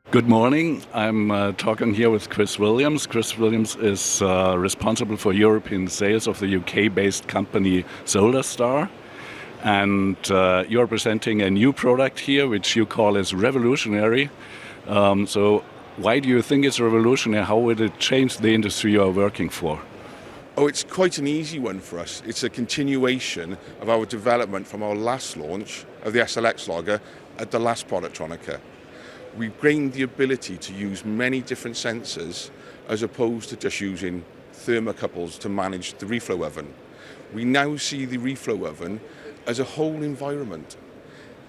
Good morning. I'm talking here with Chris Williams. Chris Williams is responsible for European sales of the UK-based company Solderstar. And you're presenting a new product here, which you call as revolutionary. So why do you think it's revolutionary? How will it change the industry you are working for? Oh, it's quite an easy one for us. It's a continuation of our development from our last launch of the SLX logger at the last Productronica. We've gained the ability to use many different sensors as opposed to just using thermocouples to manage the reflow oven. We now see the reflow oven as a whole environment.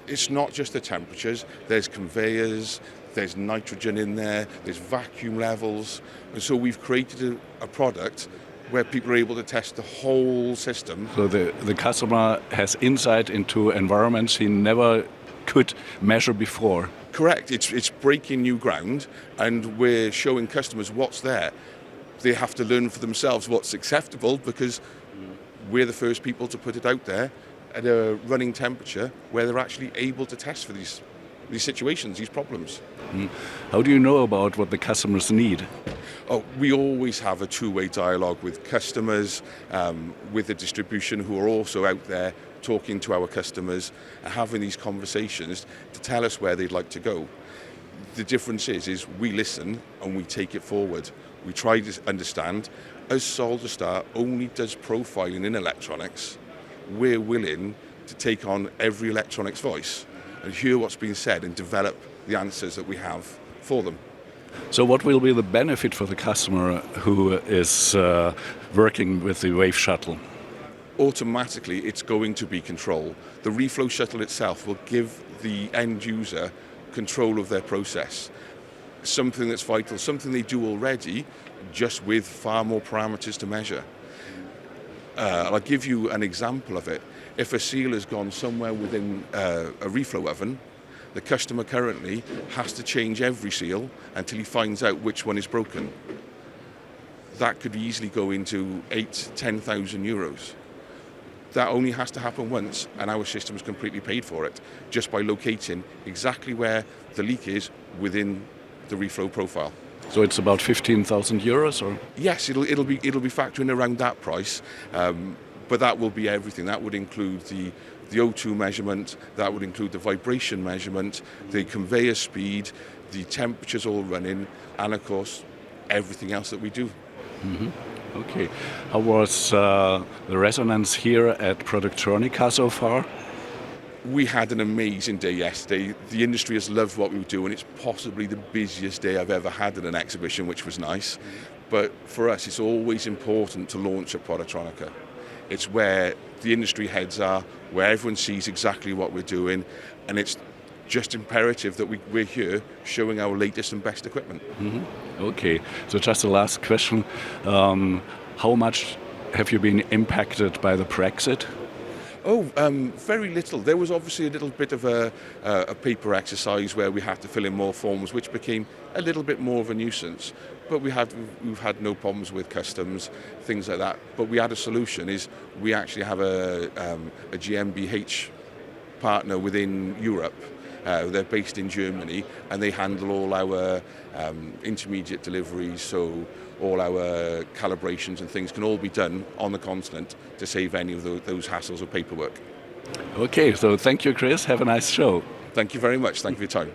It's not just the temperatures, there's conveyors, there's nitrogen in there, there's vacuum levels, and so we've created a product where people are able to test the whole system. So the customer has insight into environments he never could measure before. Correct, it's breaking new ground, and we're showing customers what's there. They have to learn for themselves what's acceptable, because we're the first people to put it out there at a running temperature where they're actually able to test for these situations, these problems. How do you know about what the customers need? Oh, we always have a two-way dialogue with customers, with the distribution who are also out there talking to our customers, having these conversations to tell us where they'd like to go. The difference is we listen and we take it forward. We try to understand. As Solderstar only does profiling in electronics, we're willing to take on every electronics voice and hear what's being said and develop the answers that we have for them. So what will be the benefit for the customer who is working with the Wave Shuttle? Automatically, it's going to be control. The Reflow Shuttle itself will give the end user control of their process. Something that's vital, something they do already, just with far more parameters to measure. I'll give you an example of it. If a seal has gone somewhere within a reflow oven, the customer currently has to change every seal until he finds out which one is broken. That could easily go into 8,000–10,000 euros. That only has to happen once, and our system is completely paid for it, just by locating exactly where the leak is within the reflow profile. So it's about 15,000 euros, or? Yes, it'll be factoring around that price, but that will be everything. That would include the O2 measurement, that would include the vibration measurement, the conveyor speed, the temperatures all running, and of course everything else that we do. Mm-hmm. Okay. How was the resonance here at Productronica so far? We had an amazing day yesterday. The industry has loved what we were doing. It's possibly the busiest day I've ever had at an exhibition, which was nice. But for us, it's always important to launch at Productronica. It's where the industry heads are, where everyone sees exactly what we're doing, and it's just imperative that we're here showing our latest and best equipment. Mm-hmm. Okay, so just the last question. How much have you been impacted by the Brexit? Oh, very little. There was obviously a little bit of a paper exercise where we had to fill in more forms, which became a little bit more of a nuisance. But we've had no problems with customs, things like that. But we had a solution. Is we actually have a GmbH partner within Europe. They're based in Germany, and they handle all our intermediate deliveries, so all our calibrations and things can all be done on the continent to save any of those hassles of paperwork. Okay, so thank you, Chris. Have a nice show. Thank you very much. Thank you for your time.